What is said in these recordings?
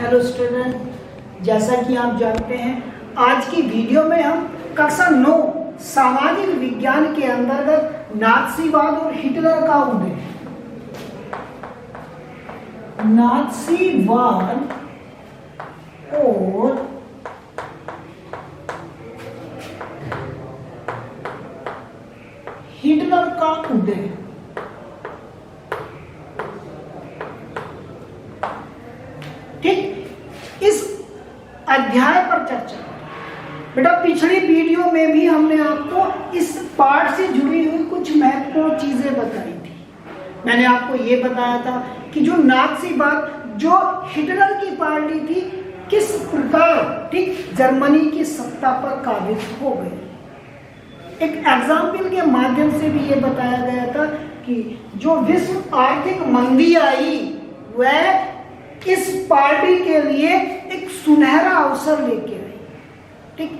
Hello student, जैसा कि आप जानते हैं आज की वीडियो में हम कक्षा 9 सामाजिक विज्ञान के अंतर्गत नाथसीवाद और हिटलर का उदय, नाथसीवाद और हिटलर का उदय, ठीक, इस अध्याय पर चर्चा। बेटा पिछली वीडियो में भी हमने आपको इस पाठ से जुड़ी हुई कुछ महत्वपूर्ण चीजें बताई थी। मैंने आपको ये बताया था कि जो नाथसीवाद, जो हिटलर की पार्टी थी, किस प्रकार ठीक जर्मनी की सत्ता पर काबिज हो गई। एक एग्जाम्पल के माध्यम से भी ये बताया गया था कि जो विश्व आर्थिक मंदी आई वह इस पार्टी के लिए एक सुनहरा अवसर लेके आई। ठीक,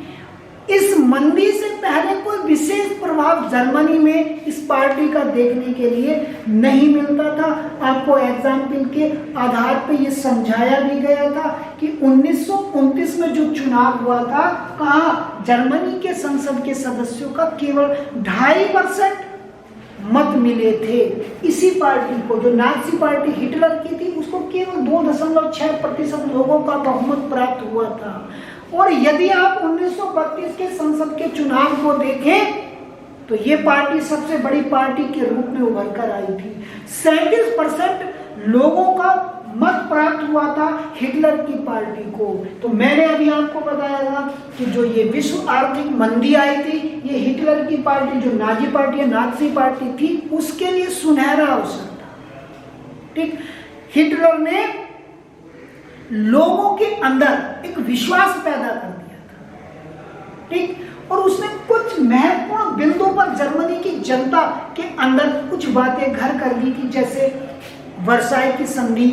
इस मंदी से पहले कोई विशेष प्रभाव जर्मनी में इस पार्टी का देखने के लिए नहीं मिलता था। आपको एग्जाम्पल के आधार पर यह समझाया भी गया था कि 1929 में जो चुनाव हुआ था, कहाँ जर्मनी के संसद के सदस्यों का केवल 2.5% मत मिले थे। इसी पार्टी को, जो नाजी पार्टी हिटलर की थी, उसको केवल 2.6% लोगों का बहुमत प्राप्त हुआ था। और यदि आप 1932 के संसद के चुनाव को देखें तो ये पार्टी सबसे बड़ी पार्टी के रूप में उभर कर आई थी। 37% लोगों का मत प्राप्त हुआ था हिटलर की पार्टी को। तो मैंने अभी आपको बताया था कि जो ये विश्व आर्थिक मंदी आई थी, ये हिटलर की पार्टी, जो नाजी पार्टी है, नाजी पार्टी थी, उसके लिए सुनहरा अवसर था। ठीक, हिटलर ने लोगों के अंदर एक विश्वास पैदा कर दिया था। ठीक, और उसने कुछ महत्वपूर्ण बिंदु पर जर्मनी की जनता के अंदर कुछ बातें घर कर दी थी, जैसे वर्साई की संधि,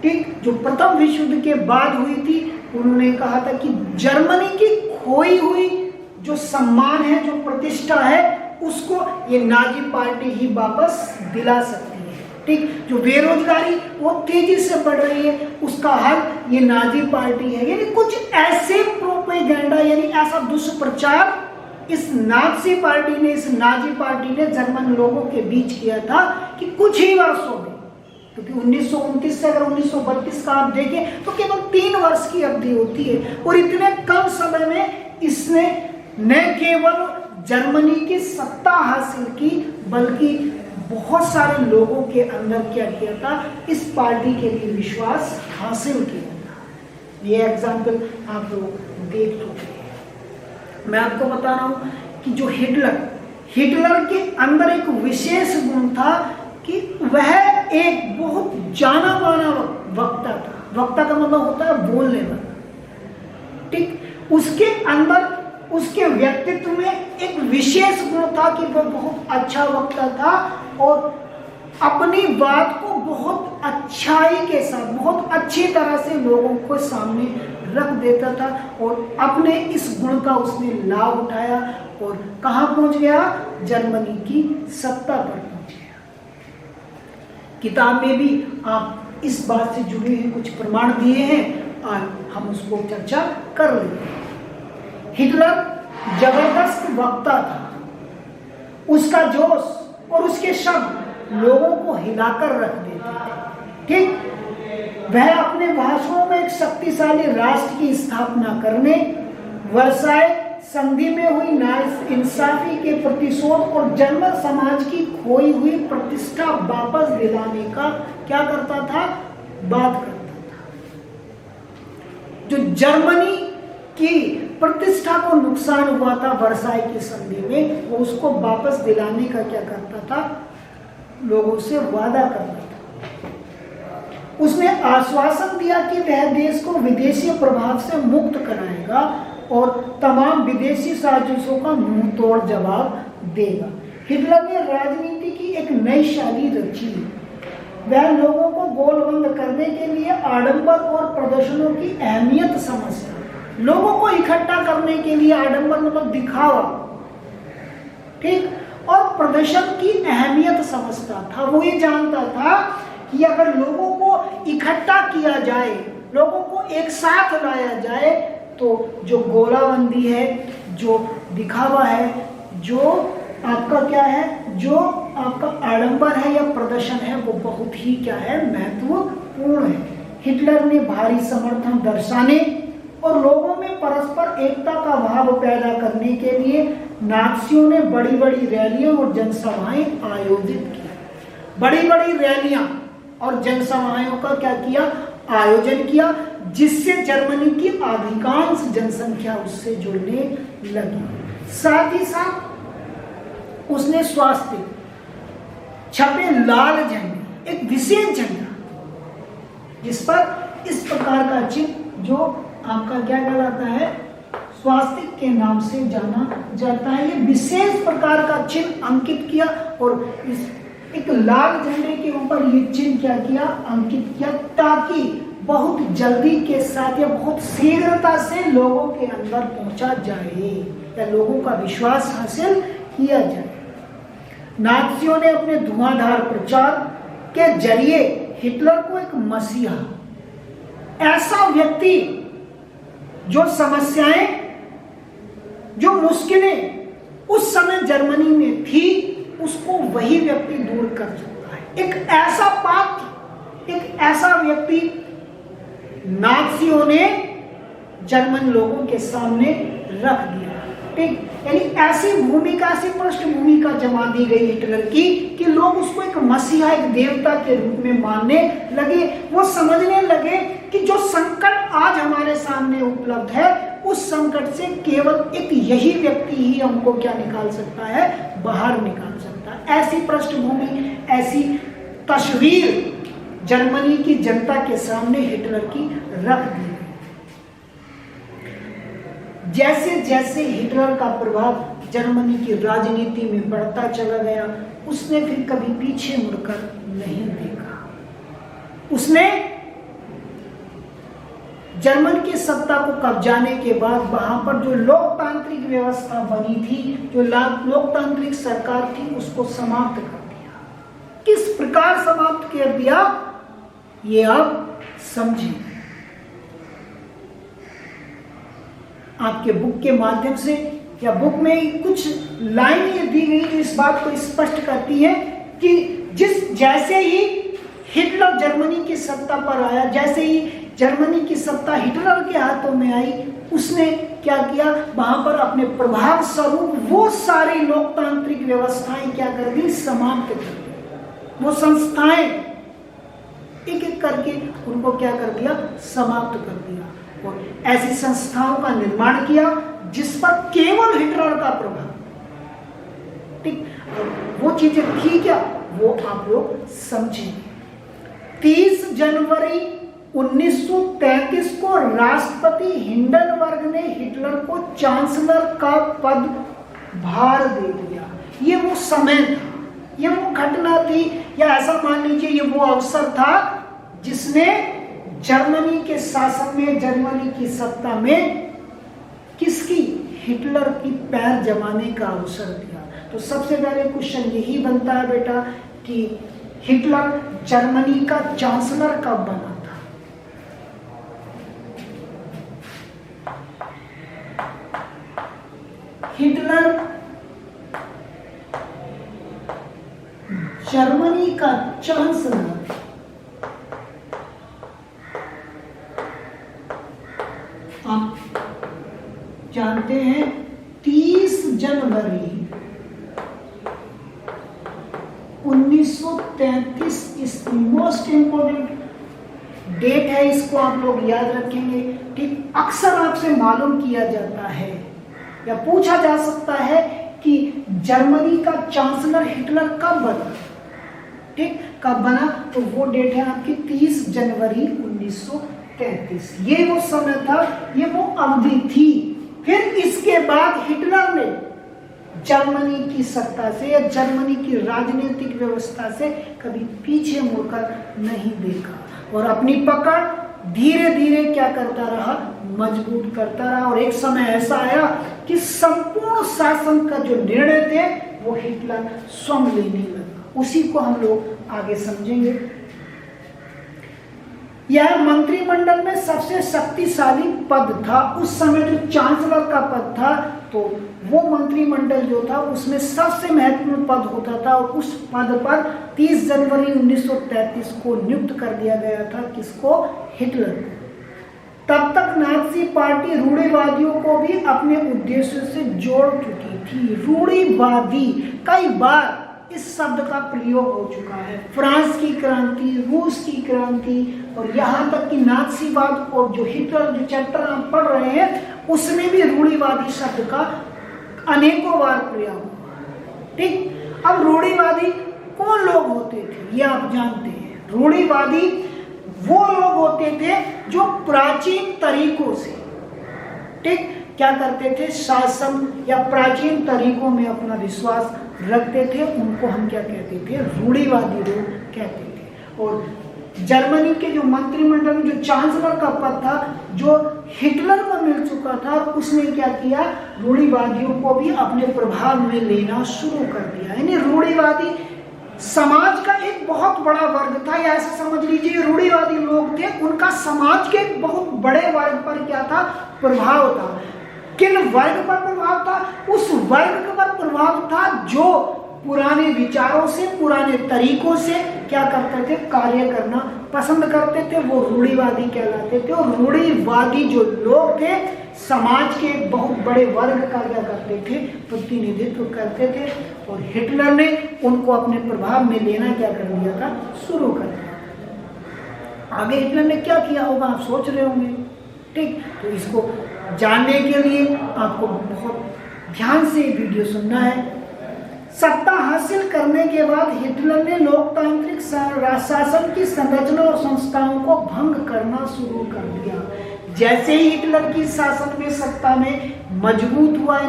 ठीक, जो प्रथम विश्व युद्ध के बाद हुई थी। उन्होंने कहा था कि जर्मनी की खोई हुई जो सम्मान है, जो प्रतिष्ठा है, उसको ये नाजी पार्टी ही वापस दिला सकती है। ठीक, जो बेरोजगारी वो तेजी से बढ़ रही है, उसका हल ये नाजी पार्टी है। यानी कुछ ऐसे प्रोपेगेंडा, यानी ऐसा दुष्प्रचार इस नाजी पार्टी ने, इस नाजी पार्टी ने जर्मन लोगों के बीच किया था कि कुछ ही वर्षों में, क्योंकि 1929 से अगर 1932 का आप देखें तो केवल 3 वर्ष की अवधि होती है, और इतने कम समय में इसने न केवल जर्मनी की सत्ता हासिल की, बल्कि बहुत सारे लोगों के अंदर क्या किया था, इस पार्टी के लिए विश्वास हासिल किया था। ये एग्जाम्पल आप लोग देख चुके हैं। मैं आपको बता रहा हूं कि जो हिटलर के अंदर एक विशेष गुण था कि वह एक बहुत जाना माना वक्ता था। वक्ता का मतलब होता है बोलने वाला। ठीक, उसके अंदर, उसके व्यक्तित्व में एक विशेष गुण था कि वह बहुत अच्छा वक्ता था और अपनी बात को बहुत अच्छाई के साथ, बहुत अच्छी तरह से लोगों को सामने रख देता था, और अपने इस गुण का उसने लाभ उठाया और कहाँ पहुंच गया, जर्मनी की सत्ता पर पहुंच गया। किताब में भी आप इस बात से जुड़े हुए कुछ प्रमाण दिए हैं, आज हम उसको चर्चा कर लेते हैं। हिटलर जबरदस्त वक्ता था। उसका जोश और उसके शब्द लोगों को हिलाकर रख देते थे। ठीक, वह अपने भाषणों में एक शक्तिशाली राष्ट्र की स्थापना करने, वर्साई संधि में हुई नाइंसाफी के प्रतिशोध और जर्मन समाज की खोई हुई प्रतिष्ठा वापस दिलाने का क्या करता था, बात करता था। जो जर्मनी की प्रतिष्ठा को नुकसान हुआ था वर्साई की संधि में, वो उसको वापस दिलाने का क्या करता था, लोगों से वादा करता था। उसने आश्वासन दिया कि वह देश को विदेशी प्रभाव से मुक्त कराएगा और तमाम विदेशी साजिशों का मुंह तोड़ जवाब देगा। हिटलर ने राजनीति की एक नई शैली रची। वह लोगों को गोलबंद करने के लिए आडंबर और प्रदर्शनों की अहमियत समझता। लोगों को इकट्ठा करने के लिए आडंबर मतलब दिखावा, ठीक, और प्रदर्शन की अहमियत समझता था। वो ये जानता था कि अगर लोगों को इकट्ठा किया जाए, लोगों को एक साथ लाया जाए, तो जो गोलाबंदी है, जो दिखावा है, जो आपका क्या है, जो आपका आडंबर है या प्रदर्शन है, वो बहुत ही क्या है, महत्वपूर्ण है। हिटलर ने भारी समर्थन दर्शाने और लोगों में परस्पर एकता का भाव पैदा करने के लिए नाज़ियों ने बड़ी बड़ी रैलियां और जनसभाएं आयोजित की। बड़ी बड़ी रैलियां और जनसभाओं का क्या किया, आयोजन किया, जिससे जर्मनी की अधिकांश जनसंख्या उससे जुड़ने लगी। साथ ही साथ उसने स्वास्थ्य छपे लाल झंडे, एक विशेष झंडा जिस पर इस प्रकार का चिन्ह जो आपका क्या कहलाता है, स्वास्थ्य के नाम से जाना जाता है, ये विशेष प्रकार का चिन्ह अंकित किया और इस एक लाल झंडे के ऊपर ये चिन्ह क्या किया, अंकित किया, ताकि बहुत जल्दी के साथ या बहुत शीघ्रता से लोगों के अंदर पहुंचा जाए या लोगों का विश्वास हासिल किया जाए। नाज़ियों ने अपने धुआंधार प्रचार के जरिए हिटलर को एक मसीहा, ऐसा व्यक्ति जो समस्याएं, जो मुश्किलें उस समय जर्मनी में थी, उसको वही व्यक्ति दूर कर सकता है। एक ऐसा पात्र, एक ऐसा व्यक्ति नाज़ियों ने जर्मन लोगों के सामने रख दिया। ठीक, यानी ऐसी भूमिका, ऐसी पृष्ठभूमिका जमा दी गई हिटलर की कि लोग उसको एक मसीहा, एक देवता के रूप में मानने लगे। वो समझने लगे कि जो संकट आज हमारे सामने उपलब्ध है, उस संकट से केवल एक यही व्यक्ति ही हमको क्या निकाल सकता है, बाहर निकाल सकता है। ऐसी पृष्ठभूमि, ऐसी तस्वीर जर्मनी की जनता के सामने हिटलर की रख दी। जैसे जैसे हिटलर का प्रभाव जर्मनी की राजनीति में बढ़ता चला गया, उसने फिर कभी पीछे मुड़कर नहीं देखा। उसने जर्मन की सत्ता को कब्जाने के बाद वहां पर जो लोकतांत्रिक व्यवस्था बनी थी, जो लोकतांत्रिक सरकार थी, उसको समाप्त कर दिया। किस प्रकार समाप्त कर दिया, ये आप समझिए। आपके बुक के माध्यम से या बुक में कुछ लाइन ये दी गई जो इस बात को स्पष्ट करती है कि जैसे ही हिटलर जर्मनी की सत्ता पर आया, जैसे ही जर्मनी की सत्ता हिटलर के हाथों में आई, उसने क्या किया, वहां पर अपने प्रभाव स्वरूप वो सारी लोकतांत्रिक व्यवस्थाएं क्या कर दी, समाप्त कर दी। वो संस्थाएं एक एक करके उनको क्या कर दिया, समाप्त कर दिया और ऐसी संस्थाओं का निर्माण किया जिस पर केवल हिटलर का प्रभाव। ठीक, वो चीजें थी क्या, वो आप लोग समझेंगे। 30 जनवरी 1933 को राष्ट्रपति हिंडनबर्ग ने हिटलर को चांसलर का पद भार दे दिया। ये वो समय था, ये वो घटना थी, या ऐसा मान लीजिए ये वो अवसर था जिसने जर्मनी के शासन में, जर्मनी की सत्ता में किसकी, हिटलर की पैर जमाने का अवसर दिया। तो सबसे पहले क्वेश्चन यही बनता है बेटा कि हिटलर जर्मनी का चांसलर कब बना था? हिटलर जर्मनी का चांसलर आप जानते हैं 30 जनवरी 1933 इस मोस्ट इंपोर्टेंट डेट है, इसको आप लोग याद रखेंगे। ठीक, अक्सर आपसे मालूम किया जाता है या पूछा जा सकता है कि जर्मनी का चांसलर हिटलर कब बना। ठीक, कब बना, तो वो डेट है आपकी 30 जनवरी 1933। ये वो समय था, ये वो अवधि थी। फिर इसके बाद हिटलर ने जर्मनी की सत्ता से या जर्मनी की राजनीतिक व्यवस्था से कभी पीछे मुड़कर नहीं देखा और अपनी पकड़ धीरे धीरे क्या करता रहा, मजबूत करता रहा। और एक समय ऐसा आया कि संपूर्ण शासन का जो निर्णय थे वो हिटलर स्वयं लेने लगा। उसी को हम लोग आगे समझेंगे। यह मंत्रिमंडल में सबसे शक्तिशाली पद था। उस समय जो चांसलर का पद था, तो वो मंत्रिमंडल जो था उसमें सबसे महत्वपूर्ण पद होता था, और उस पद पर 30 जनवरी 1933 को नियुक्त कर दिया गया था। किसको? हिटलर को। तब तक नाज़ी पार्टी रूढ़िवादियों को भी अपने उद्देश्यों से जोड़ चुकी थी। रूढ़िवादी, कई बार इस शब्द का प्रयोग हो चुका है। फ्रांस की क्रांति, रूस की क्रांति, और यहाँ तक कि नाज़ीवाद और जो हिटलर जो चैप्टर आप पढ़ रहे हैं उसमें भी रूढ़िवादी शब्द का अनेकों बार प्रयोग हुआ। ठीक, अब रूढ़िवादी कौन लोग होते थे ये आप जानते हैं। रूढ़िवादी वो लोग होते थे जो प्राचीन तरीकों से, ठीक, क्या करते थे, शासन या प्राचीन तरीकों में अपना विश्वास रखते थे। उनको हम क्या कहते थे? रूढ़िवादी लोग कहते थे। और जर्मनी के जो मंत्रिमंडल में जो चांसलर का पद था, जो हिटलर को मिल चुका था, उसने क्या किया? रूढ़िवादियों को भी अपने प्रभाव में लेना शुरू कर दिया। यानी रूढ़िवादी समाज का एक बहुत बड़ा वर्ग था, या ऐसे समझ लीजिए रूढ़िवादी लोग थे, उनका समाज के एक बहुत बड़े वर्ग पर क्या था? प्रभाव था। किन वर्ग पर प्रभाव था? उस वर्ग पर प्रभाव था जो पुराने विचारों से, पुराने तरीकों से क्या करते थे? कार्य करना पसंद करते थे। वो रूढ़िवादी कहलाते थे। और रूढ़िवादी जो लोग थे समाज के एक बहुत बड़े वर्ग का क्या करते थे? प्रतिनिधित्व करते थे। और हिटलर ने उनको अपने प्रभाव में लेना क्या कर दिया था? शुरू कर दिया। आगे हिटलर ने क्या किया होगा आप सोच रहे होंगे। ठीक, तो इसको जानने के लिए आपको बहुत ध्यान से वीडियो सुनना है। सत्ता हासिल करने के बाद हिटलर ने लोकतांत्रिक शासन की संरचना और संस्थाओं को भंग करना शुरू कर दिया। जैसे ही हिटलर की शासन में, सत्ता में मजबूत हुआ,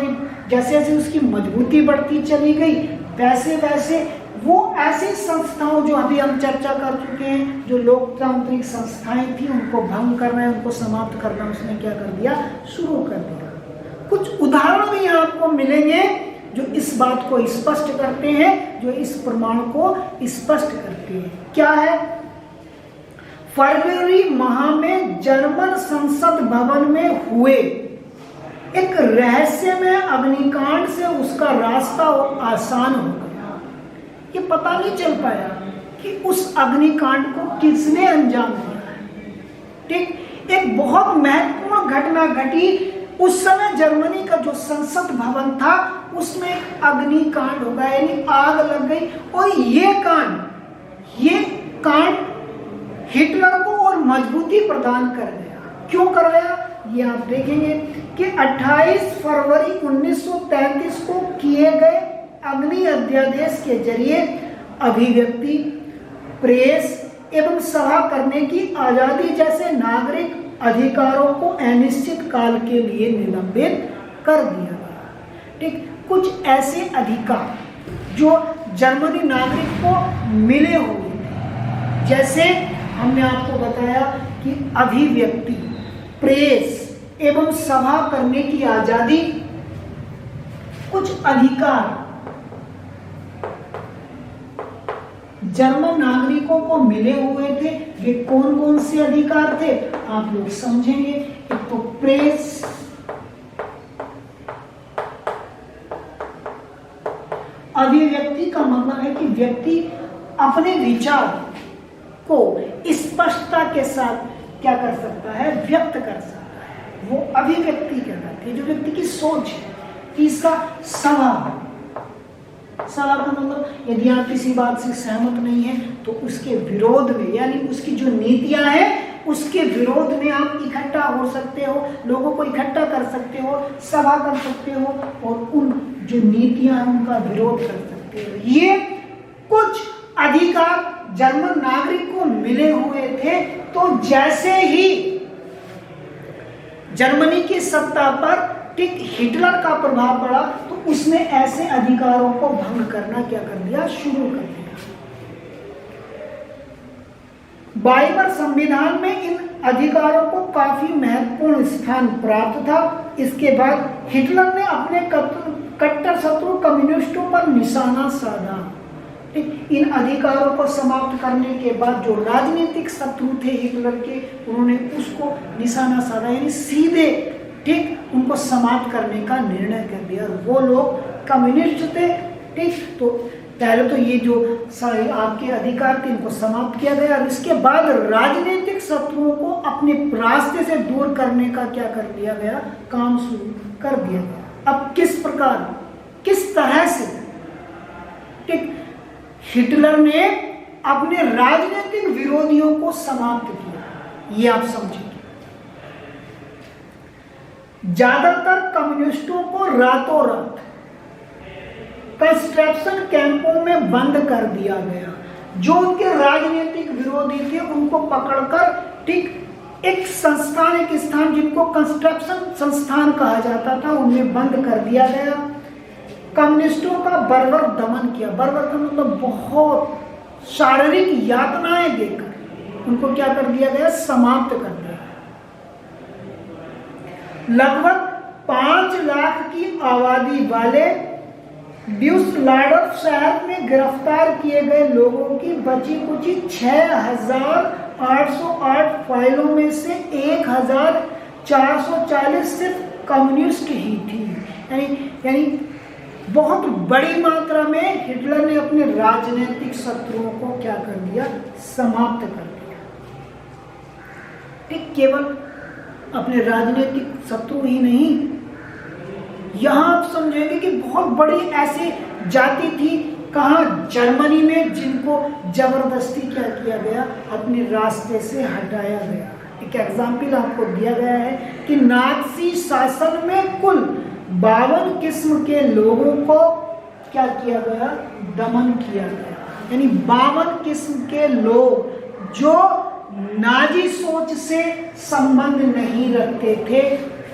जैसे जैसे उसकी मजबूती बढ़ती चली गई, वैसे वैसे वो ऐसी संस्थाओं जो अभी हम चर्चा कर चुके हैं, जो लोकतांत्रिक संस्थाएं थी, उनको भंग करना, उनको समाप्त करना उसने क्या कर दिया? शुरू कर दिया। कुछ उदाहरण भी यहाँ आपको मिलेंगे जो इस बात को स्पष्ट करते हैं, जो इस प्रमाण को स्पष्ट करते हैं। क्या है? फरवरी माह में जर्मन संसद भवन में हुए एक रहस्यमय अग्निकांड से उसका रास्ता आसान हो गया। ये पता नहीं चल पाया कि उस अग्निकांड को किसने अंजाम दिया है। ठीक, एक बहुत महत्वपूर्ण घटना घटी। उस समय जर्मनी का जो संसद भवन था उसमें अग्निकांड हो गया, यानी आग लग गई। और ये कांड हिटलर को और मजबूती प्रदान कर गया। क्यों कर गया ये आप देखेंगे कि 28 फरवरी 1933 को किए गए अग्नि अध्यादेश के जरिए अभिव्यक्ति, प्रेस एवं सभा करने की आजादी जैसे नागरिक अधिकारों को अनिश्चित काल के लिए निलंबित कर दिया गया। ठीक, कुछ ऐसे अधिकार जो जर्मनी नागरिक को मिले हुए थे, जैसे हमने आपको बताया कि अभिव्यक्ति, प्रेस एवं सभा करने की आजादी, कुछ अधिकार जर्मन नागरिकों को मिले हुए थे। वे कौन कौन से अधिकार थे आप लोग समझेंगे। एक तो प्रेस, अभिव्यक्ति का मतलब है कि व्यक्ति अपने विचार को स्पष्टता के साथ क्या कर सकता है? व्यक्त कर सकता है। वो अभिव्यक्ति कहलाती है, जो व्यक्ति की सोच है। तीसरा सभा का मतलब यदि आप किसी बात से सहमत नहीं है तो उसके विरोध में, यानी उसकी जो नीतियां हैं उसके विरोध में आप इकट्ठा हो सकते हो, लोगों को इकट्ठा कर सकते हो, सभा कर सकते हो और उन जो नीतियां हैं उनका विरोध कर सकते हो। ये कुछ अधिकार जर्मन नागरिक को मिले हुए थे। तो जैसे ही जर्मनी की सत्ता पर ठीक हिटलर का प्रभाव पड़ा तो उसने ऐसे अधिकारों को भंग करना क्या कर दिया? शुरू कर दिया। बाइबर संविधान में इन अधिकारों को काफी महत्वपूर्ण स्थान प्राप्त था। इसके बाद हिटलर ने अपने कट्टर शत्रु कम्युनिस्टों पर निशाना साधा। ठीक, इन अधिकारों को समाप्त करने के बाद जो राजनीतिक शत्रु थे हिटलर के, उन्होंने उसको निशाना साधा, यानी सीधे ठीक उनको समाप्त करने का निर्णय कर दिया। वो लोग कम्युनिस्ट थे। ठीक, तो पहले तो ये जो आपके अधिकार थे इनको समाप्त किया गया, और इसके बाद राजनीतिक शत्रुओं को अपने रास्ते से दूर करने का क्या कर दिया गया, काम शुरू कर दिया गया। अब किस प्रकार, किस तरह से ठीक हिटलर ने अपने राजनीतिक विरोधियों को समाप्त किया, ये आप समझिए। ज्यादातर कम्युनिस्टों को रातों रात कंस्ट्रक्शन कैंपों में बंद कर दिया गया। जो उनके राजनीतिक विरोधी थे उनको पकड़कर ठीक एक संस्थान, एक स्थान जिनको कंस्ट्रक्शन संस्थान कहा जाता था, उनमें बंद कर दिया गया। कम्युनिस्टों का बर्बर दमन किया। बर्बर का मतलब बहुत शारीरिक यातनाएं देकर उनको क्या कर दिया गया, समाप्त कर दिया। लगभग 5 लाख की आबादी वाले ड्यूसलाडर्फ शहर में गिरफ्तार किए गए लोगों की बची कुची 6,808 फाइलों में से 1,440 सिर्फ कम्युनिस्ट ही थी। यानी बहुत बड़ी मात्रा में हिटलर ने अपने राजनीतिक शत्रुओं को क्या कर दिया, समाप्त कर दिया। ठीक, केवल अपने राजनीतिक शत्रु ही नहीं, यहां आप समझेंगे कि बहुत बड़ी ऐसी जाति थी, कहां, जर्मनी में, जिनको जबरदस्ती क्या किया गया, अपने रास्ते से हटाया गया। एक एग्जाम्पल आपको दिया गया है कि नाज़ी शासन में कुल 52 किस्म के लोगों को क्या किया गया, दमन किया गया। यानी 52 किस्म के लोग जो नाजी सोच से संबंध नहीं रखते थे,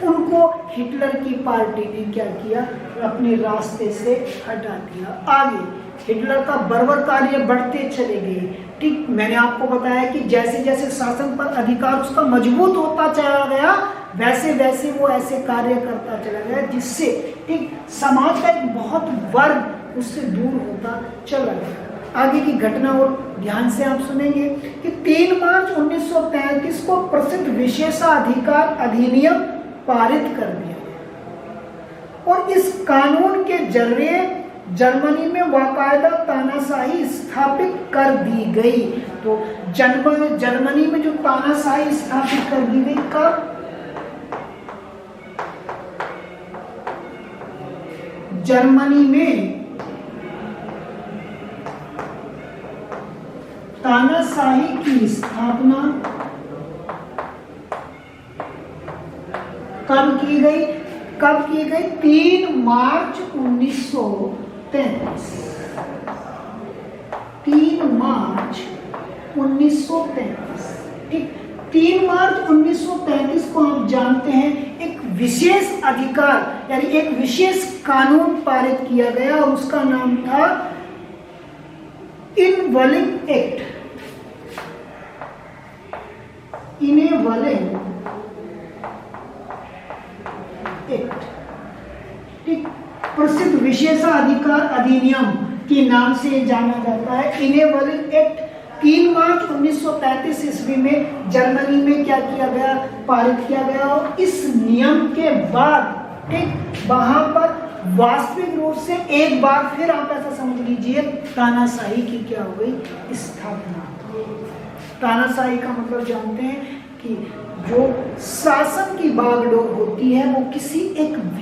उनको हिटलर की पार्टी ने क्या किया, अपने रास्ते से हटा दिया। आगे हिटलर का बर्बर कार्य बढ़ते चले गए। ठीक, मैंने आपको बताया कि जैसे जैसे शासन पर अधिकार उसका मजबूत होता चला गया, वैसे वैसे वो ऐसे कार्य करता चला गया, जिससे ठीक समाज का एक बहुत वर्ग उससे दूर होता चला गया। आगे की घटना और ध्यान से आप सुनेंगे कि 3 मार्च 1933 को प्रसिद्ध विशेषाधिकार अधिनियम पारित कर दिया गया, और इस कानून के जरिए जर्मनी में बाकायदा तानाशाही स्थापित कर दी गई। तो जर्मनी में जो तानाशाही स्थापित कर दी गई, कब, जर्मनी में तानाशाही की स्थापना कब की गई, 3 मार्च 1933। 3 मार्च 1933। ठीक, 3 मार्च 1933 को आप जानते हैं एक विशेष अधिकार यानी एक विशेष कानून पारित किया गया, और उसका नाम था इनेबलिंग एक्ट। इनेबलिंग एक्ट, ठीक, प्रसिद्ध विशेषाधिकार अधिनियम के नाम से जाना जाता है। इनेबलिंग एक्ट 3 मार्च 1933 ईस्वी में जर्मनी में क्या किया गया, पारित किया गया, और इस नियम के बाद ठीक वहां पर वास्तविक रूप से एक बार फिर आप ऐसा समझ लीजिए, तानाशाही की क्या हो गई, स्थापना। तानाशाही का मतलब जानते हैं कि जो शासन की बागडोर होती है वो किसी एक